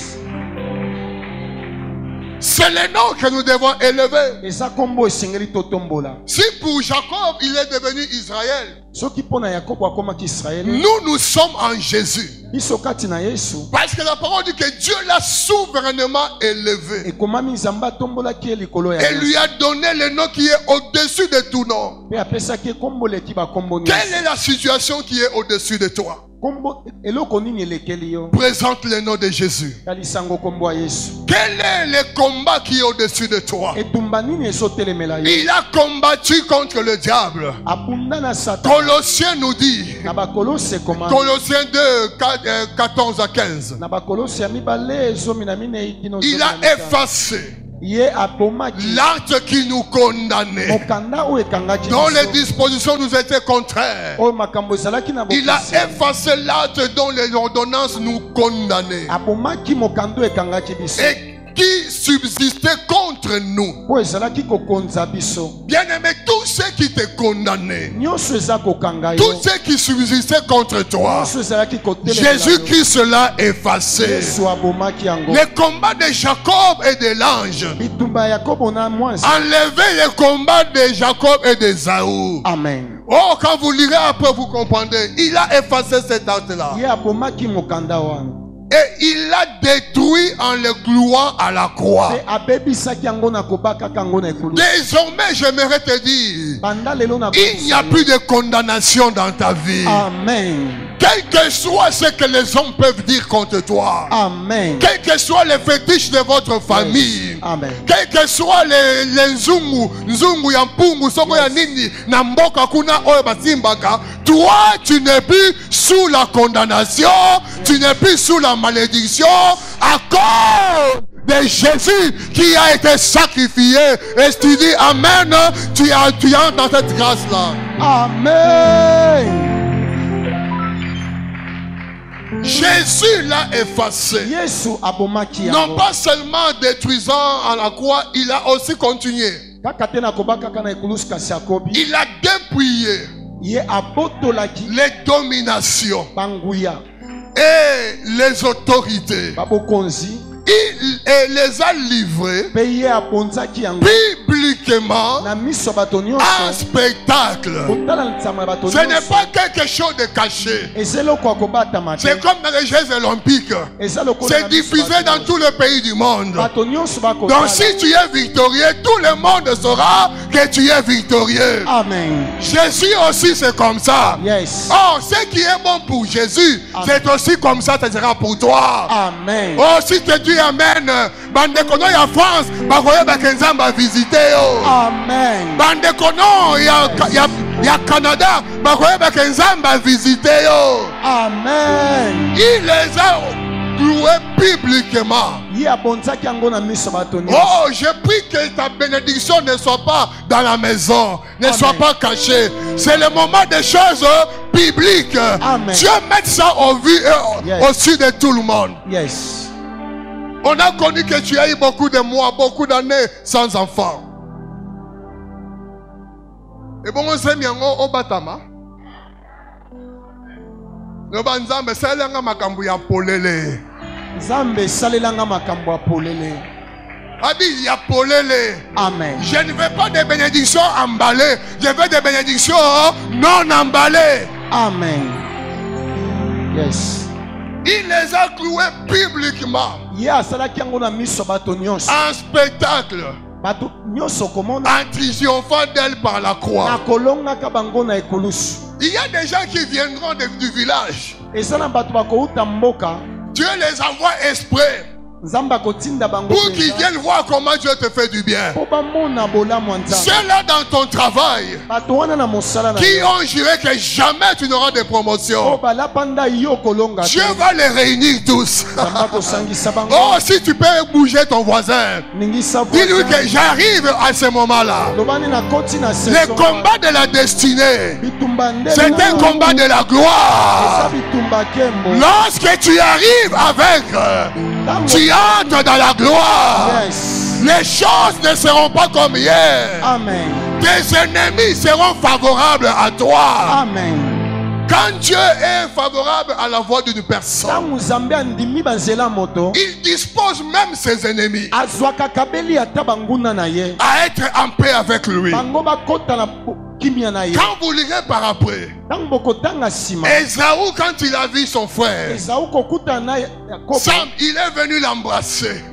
C'est le nom que nous devons élever. Eza kombo esengeli totombola. Si pour Jacob, il est devenu Israël, Soki pona Yakobo akomaki Israël. nous sommes en Jésus. Biso kati na Yesu. Parce que la parole dit que Dieu l'a souverainement élevé Ekomami Nzamba tombolaki likolo ya et lui a donné le nom qui est au-dessus de tout nom. Pe apesaki kombo leki ba kombo nyonso. Quelle est la situation qui est au-dessus de toi? Kombo eloko nini elekeli yo. Présente le nom de Jésus. Kalisango kombo ya Yesu. Quel est le combat qui est au-dessus de toi? Etumba nini esotelemela yo. Il a combattu contre le diable. Abunda na Satan. Colossiens nous dit, Na bakolose koma. Colossiens 2, 14 à 15, Na bakolose ya mibale zomi na mine ikino. il a effacé Ye abomaki. l'acte qui nous condamnait, Mokanda o ekangaki. dont les dispositions nous étaient contraires. O makambo ezalaki na Il a bokisi. effacé l'acte dont les ordonnances nous condamnaient Abomaki mokando ekangaki biso. et qui subsistait contre nous. Po ezalaki kokonza biso. Bien-aimé, tous ceux qui te condamnaient, Nyonso eza kokanga yo. tous ceux qui subsistaient contre toi, Nyonso ezalaki kotelemela yo. Jésus-Christ l'a effacé. Yesu abomaki yango. Le combat de Jacob et de l'ange Bitumba ya Yakobo na mwasi. enlevait le combat de Jacob et d'Ésaü. Amen. Oh, quand vous lirez après, vous comprendrez. Il a effacé cet acte-là. Ye abomaki mokanda wana. Et il l'a détruit en le clouant à la croix. Pe abebisaki yango na kobaka kango na ekulu. Désormais, j'aimerais te dire, Banda lelo na il n'y a plus de condamnation dans ta vie. Amen. Quel que soit ce que les hommes peuvent dire contre toi, Amen. quels que soient les fétiches de votre famille, Amen. quels que soient les nzungu ya mpungu, soko ya nini, na mboka kuna oyo basimbaka, toi tu n'es plus sous la condamnation, tu n'es plus sous la malédiction, à cause de Jésus qui a été sacrifié. Et si tu dis Amen, tu es dans cette grâce-là. Amen. Jésus l'a effacé. Yesu abomaki Non yango. pas seulement détruisant à la croix, il a aussi continué. Kaka te na kobaka kana ekulusu kasi akobi. Il a dépouillé Ye abotolaki les dominations banguya. et les autorités. Babokonzi. Il les a livrés Pe ye abonzaki yango. publiquement Na miso bato en nyonso. spectacle. Kotala ntsama bato Ce n'est nyonso. pas quelque chose de caché. Ezeloko akobatama te. C'est comme dans les Jeux olympiques. Eza lokola C'est na miso diffusé bato dans nyonso. tout le pays du monde. Bato nyonso Donc bakotala. si tu es victorieux, tout le monde saura que tu es victorieux. Amen. Jésus aussi c'est comme ça. Yes. Oh, ce qui est bon pour Jésus, c'est aussi comme ça, ça sera pour toi. Amen. Oh, si tu dis Amen, bandekono ya France, bakoye bakenzamba visiter yo. Amen. Bandekono ya Canada, bakoye bakenzamba visiter yo. Amen. Il les a cloués publiquement. Ye abonzaki yango na miso bato nyonso. Oh, je prie que ta bénédiction ne soit pas dans la maison, ne soit pas cachée. C'est le moment des choses bibliques. Amen. Dieu met ça au vu au-dessus de tout le monde. Yes. On a connu que tu as eu beaucoup de mois, beaucoup d'années sans enfant. Et bon, on s'est mis en batama. Le banzambe, c'est l'anga makambu ya polele. Zambe salelanga makambo ya polele. Abi ya polele. Amen. Je ne veux pas des bénédictions emballées. Je veux des bénédictions non emballées. Amen. Yes. Il les a cloués publiquement. Ya salaki yango na miso bato nyonso. En spectacle. Bato nyonso komona. En triomphant d'elle par la croix. Na kolonga ka bango na ekolusu. Il y a des gens qui viendront du village. Et ça na bato bakouta mboka. Dieu les envoie exprès pour qu'ils viennent voir comment Dieu te fait du bien. Ceux-là dans ton travail qui ont juré que jamais tu n'auras de promotion, Dieu va les réunir tous. Oh, si tu peux bouger ton voisin, dis-lui que j'arrive à ce moment-là. Le combat de la destinée, c'est un combat de la gloire. Lorsque tu arrives avec, tu entres dans la gloire. Yes. Les choses ne seront pas comme hier. Amen. Tes ennemis seront favorables à toi. Amen. Quand Dieu est favorable à la voix d'une personne, il dispose même ses ennemis à être en paix avec lui. Quand vous lirez par après, Esaü, quand il a vu son frère, Sam, il est venu l'embrasser.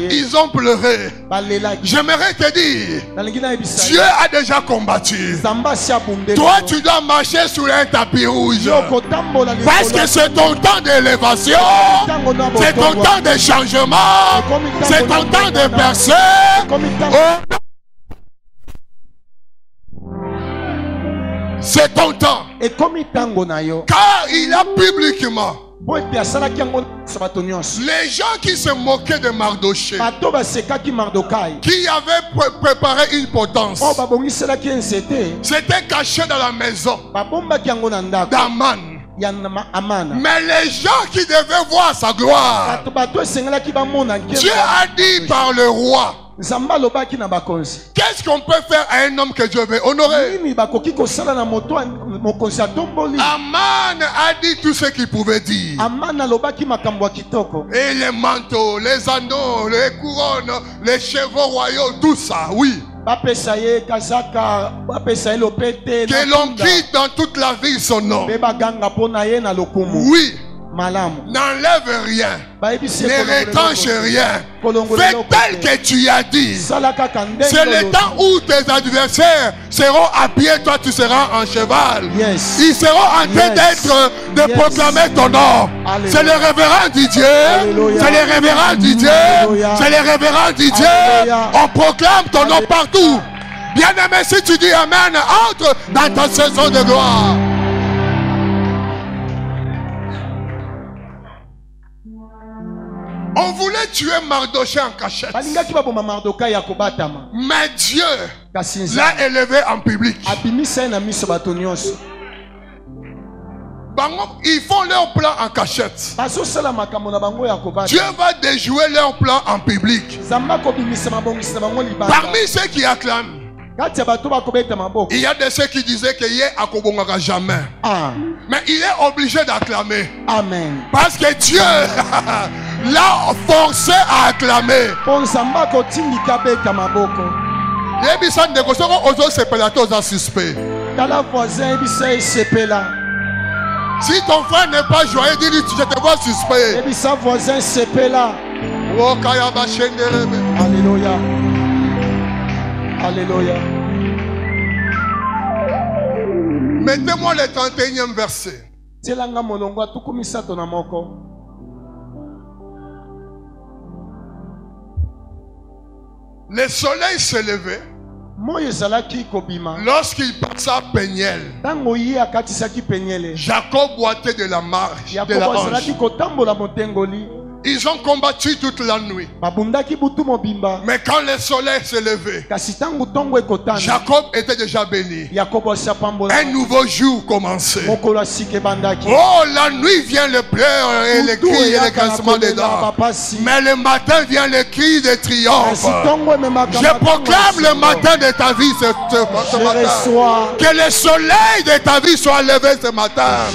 Ils ont pleuré. J'aimerais te dire, Dieu a déjà combattu. Toi, tu dois marcher sur un tapis rouge. Parce que c'est ton temps d'élévation. C'est ton temps de changement. C'est ton temps de percer. C'est ton temps. Car il a publiquement les gens qui se moquaient de Mardoché, qui avaient préparé une potence, c'était caché dans la maison d'Aman. Mais les gens qui devaient voir sa gloire, Dieu a dit par le roi, qu'est-ce qu'on peut faire à un homme que Dieu veut honorer? Aman a dit tout ce qu'il pouvait dire. Et les manteaux, les anneaux, les couronnes, les chevaux royaux, tout ça, oui. Que l'on quitte dans toute la ville son nom. Oui. N'enlève rien, ne retranche rien. Fais tel que tu as dit. C'est le temps où tes adversaires seront à pied, toi tu seras en cheval. Ils seront en train de proclamer ton nom. C'est le révérend Didier. C'est le révérend Didier. C'est le révérend Didier. On proclame ton nom partout. Bien aimé, si tu dis Amen, entre dans ta saison de gloire. On voulait tuer Mardoché en cachette. Mais Dieu l'a élevé en public. Ils font leur plan en cachette. Dieu va déjouer leur plan en public. Parmi ceux qui acclament, il y a de ceux qui disaient que Yé akobongaka jamais. Mais il est obligé d'acclamer. Amen. Parce que Dieu l'a forcé à acclamer. Si ton frère n'est pas joyeux, dis-lui, je te vois suspect. Alléluia. Alléluia. Mettez-moi le 31e verset. Le soleil se levait lorsqu'il passa Péniel. Jacob boitait de la marche de la hanche. Ils ont combattu toute la nuit. Mais quand le soleil s'est levé, Jacob était déjà béni. Un nouveau jour commençait. Oh, la nuit vient le pleurs et les cris et les grincements des dents. Mais le matin vient le cri de triomphe. Je proclame le matin de ta vie ce matin. Que le soleil de ta vie soit levé ce matin.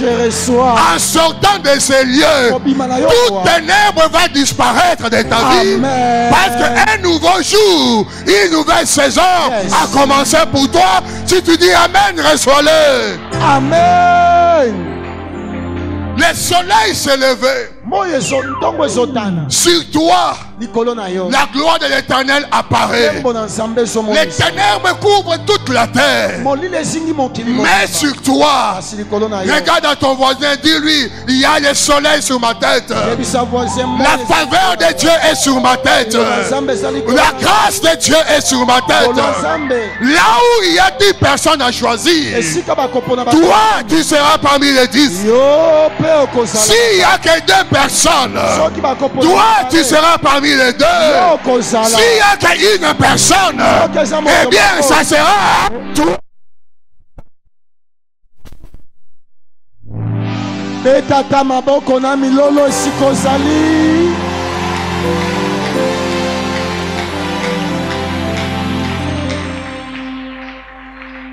En sortant de ces lieux, toute ténèbre va disparaître de ta vie. Parce qu'un nouveau jour, une nouvelle saison a commencé pour toi. Si tu dis Amen, reçois-le. Amen. Le soleil s'est levé. Sur toi, la gloire de l'Éternel apparaît. Les ténèbres couvrent toute la terre. Mais sur toi, regarde à ton voisin, dis-lui, il y a le soleil sur ma tête. La faveur de Dieu est sur ma tête. La grâce de Dieu est sur ma tête. Là où il y a 10 personnes à choisir, toi, tu seras parmi les 10. S'il n'y a que 2 personnes, toi, tu seras parmi les 2. S'il n'y a qu'une personne, eh bien, ça sera toi. Betata maboko na milolo sikozali.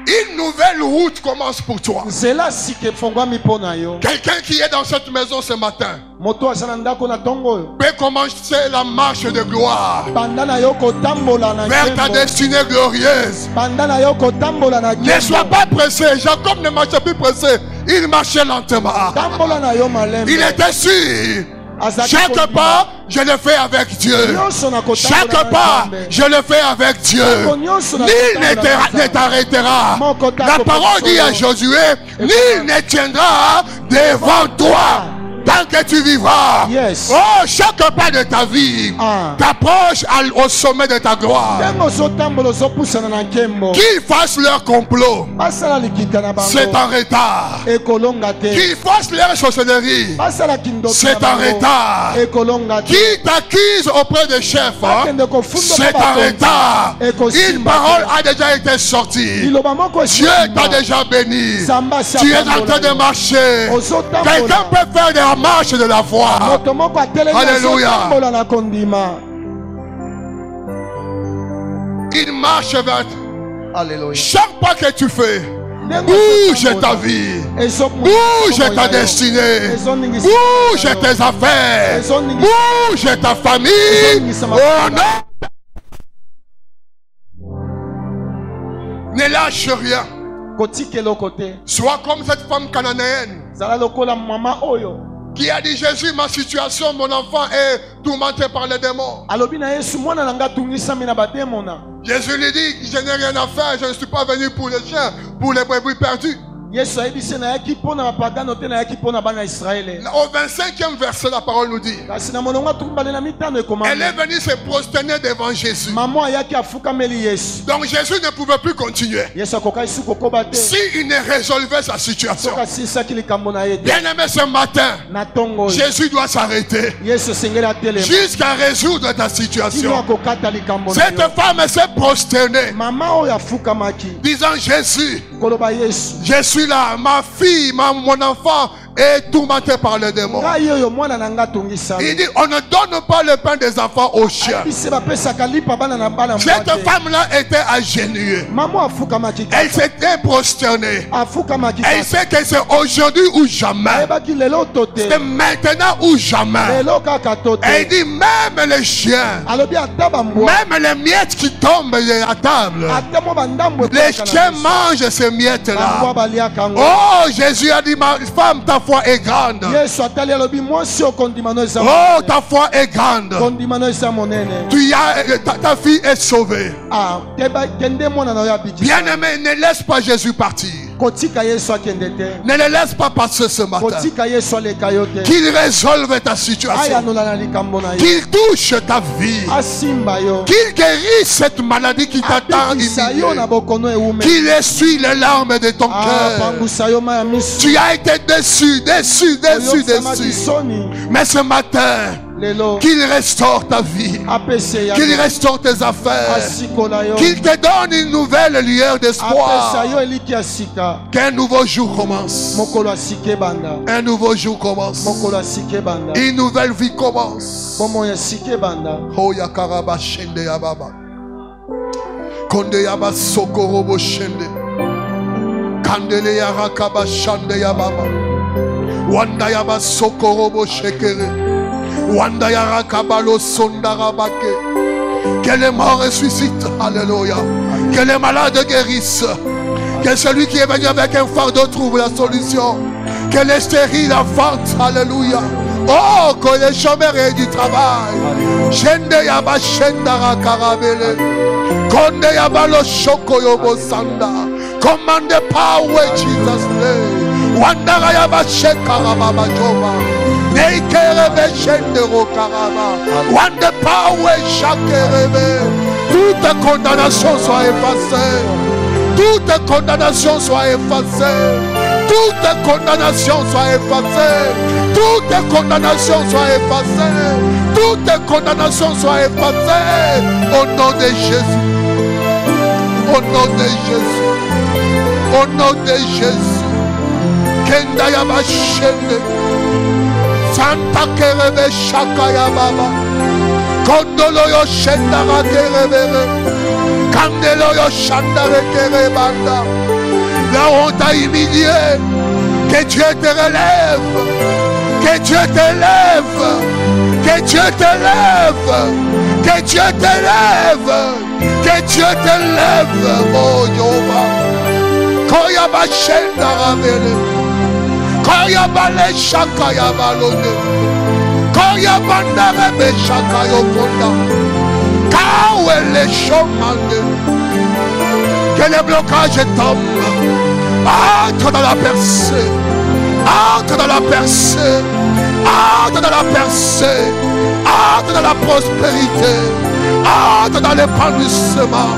Une nouvelle route commence pour toi. Quelqu'un qui est dans cette maison ce matin peut commencer la marche de gloire vers ta destinée glorieuse. Ne sois pas pressé. Jacob ne marchait plus pressé. Il marchait lentement. Il était sûr. Chaque pas, je le fais avec Dieu. Chaque pas, je le fais avec Dieu. Nul ne t'arrêtera. La parole dit à Josué, nul ne tiendra devant toi. Tant que tu vivras, oh, chaque pas de ta vie t'approche au sommet de ta gloire. Qu'ils fassent leur complot, c'est en retard. Qu'ils fassent leur sorcellerie, c'est en retard. Qu'ils t'accusent auprès des chefs, c'est en retard. Une parole a déjà été sortie. Dieu t'a déjà béni. Tu es en train de marcher. Quelqu'un peut faire des marche de la foi. Alléluia. Il marche vers. Alléluia. Chaque pas que tu fais, bouge ta vie, bouge ta destinée, bouge tes affaires, bouge ta famille. Oh non. Ne lâche rien. Sois comme cette femme cananéenne qui a dit Jésus, ma situation, mon enfant est tourmenté par les démons. Jésus lui dit, je n'ai rien à faire, je ne suis pas venu pour les chiens, pour les brebis perdus. Au 25e verset, la parole nous dit, elle est venue se prosterner devant Jésus. Donc Jésus ne pouvait plus continuer s'il ne résolvait sa situation. Bien aimé, ce matin, Jésus doit s'arrêter jusqu'à résoudre ta situation. Cette femme s'est prosternée disant Jésus, je suis là, ma fille, mon enfant est tourmenté par les démons. Il dit, on ne donne pas le pain des enfants aux chiens. Cette femme-là était agenouillée. Elle s'était prosternée. Elle sait que c'est aujourd'hui ou jamais. C'est maintenant ou jamais. Elle dit, même les chiens, même les miettes qui tombent de la table, les chiens mangent ces miettes-là. Oh, Jésus a dit, ma femme, ta foi est grande. Oh, ta foi est grande. Ta fille est sauvée. Bien-aimé, ne laisse pas Jésus partir. Ne le laisse pas passer ce matin. Qu'il résolve ta situation. Qu'il touche ta vie. Qu'il guérisse cette maladie qui t'attend ici. Qu'il essuie les larmes de ton cœur. Tu as été déçu. Mais ce matin, Qu'il restaure ta vie. Qu'il restaure tes affaires. Qu'il te donne une nouvelle lueur d'espoir. Qu'un nouveau jour commence. Un nouveau jour commence. Une nouvelle vie commence. Oh yakaraba shende yababa. Konde yaba sokorobo shende. Kandele yarakaba shande yababa. Wanda yaba sokorobo shekere. Wanda yarakabalo sondarabake. Que les morts ressuscitent. Alléluia. Que les malades guérissent. Que celui qui est venu avec un fardeau trouve la solution. Que les stériles enfantent. Alléluia. Oh, que les chômeurs aient du travail. Shende yaba shendara karabele. Konde yaba lo shoko yobo sanda. Command the power Jesus name. Wandara yaba shekara baba joba. Neikerebe shendero karaba. Wande power shakerebe. Toute condamnation soit effacée. Toute condamnation soit effacée. Toute condamnation soit effacée. Toute condamnation soit effacée. Toute condamnation soit effacée. Au nom de Jésus. Au nom de Jésus. Au nom de Jésus. Kenda yaba shende. Santa kerebe shaka yababa. Kondolo yo shendara kerebere. Kandelo yo shandare kerebanda. Là où on t'a humilié, que Dieu te relève, que Dieu t'élève, que Dieu t'élève, que Dieu t'élève, que Dieu t'élève, oh Yoba. Koyaba shendara vele, koyaba le shaka yabalone, koyaba ndarebe shaka yokonda, kawe le chomande. Que les blocages tombent. Entre dans la percée. Entre dans la percée. Entre dans la percée. Entre dans la prospérité. Entre dans l'épanouissement.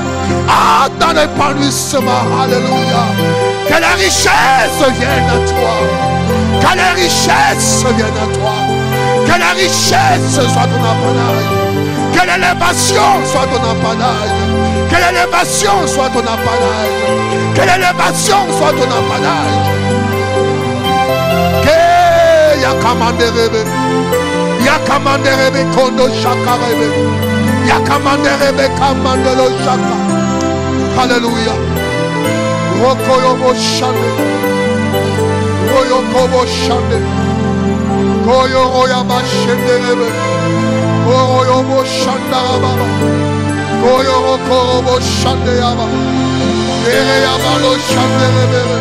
Entre dans l'épanouissement. Alléluia. Que la richesse vienne à toi. Que la richesse vienne à toi. Que la richesse soit ton apanage. Que l'élévation soit ton apanage. Que l'élévation soit ton apanage. Que l'élévation soit ton apanage. Que Yakamanderebe. Yakamanderebe kondo shakarebe. Yakamanderebe kamandelo shaka. Alléluia. Rokoyobo shande. Royokobo shande. Koyoroyama shenderebe. Koroyobo shandarababa. Koyoro korobo shande yaba. Ere yaba lo shande rebere.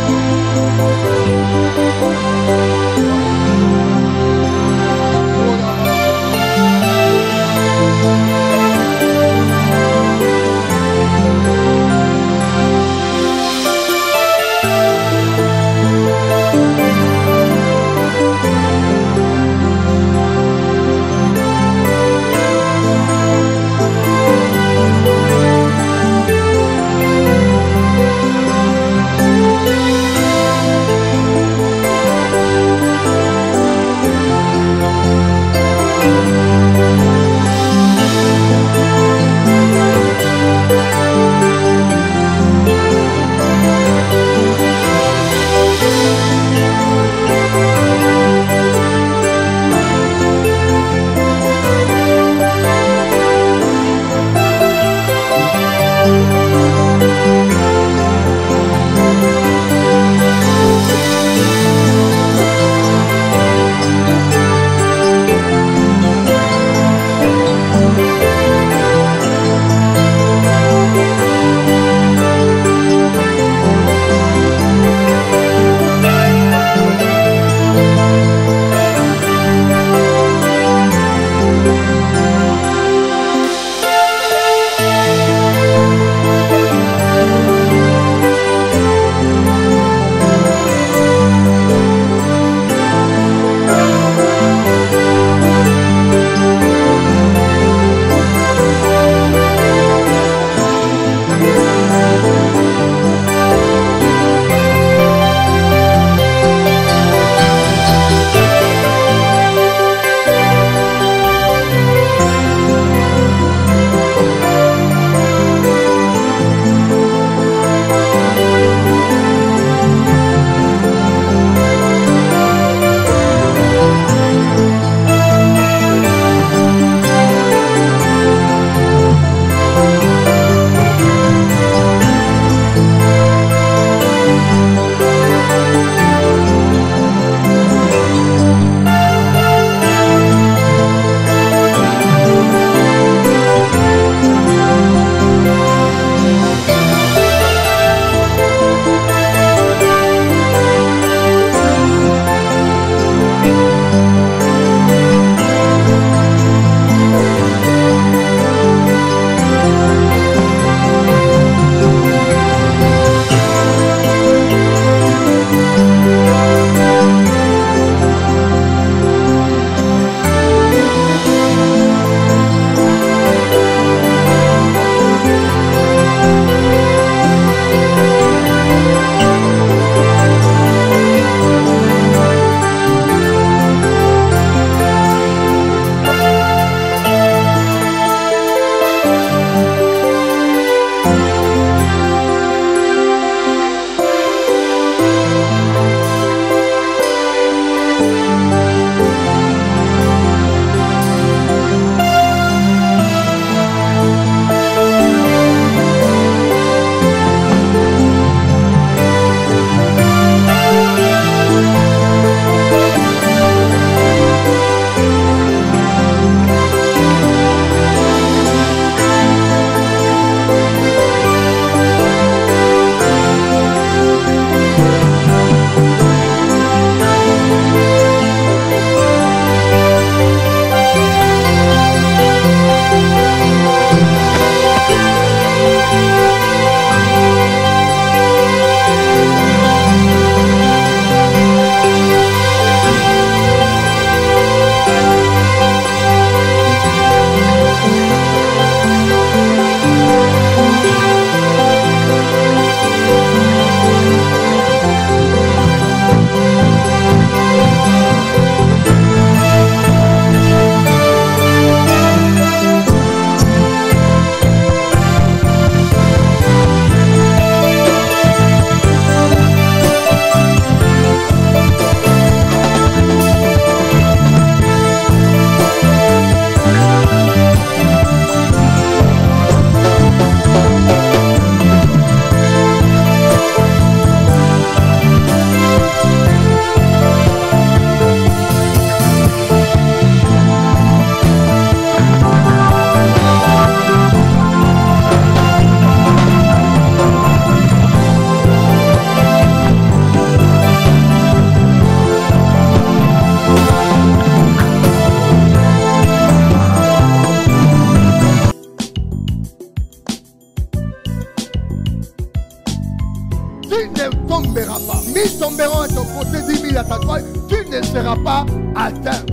tu ne tomberas pas. 1000 tomberont à ton côté, 10 000 à ta droite, tu ne seras pas atteint.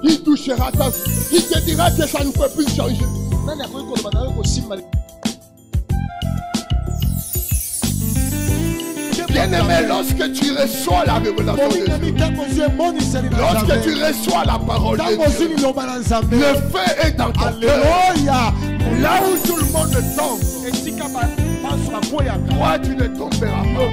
Qui touchera ta vie? Qui te dira que ça ne peut plus changer? Bien-aimé, lorsque tu reçois la révélation de Dieu, lorsque tu reçois la parole de Dieu, le feu est dans ton cœur. Là où tout le monde tombe, toi tu ne tomberas pas.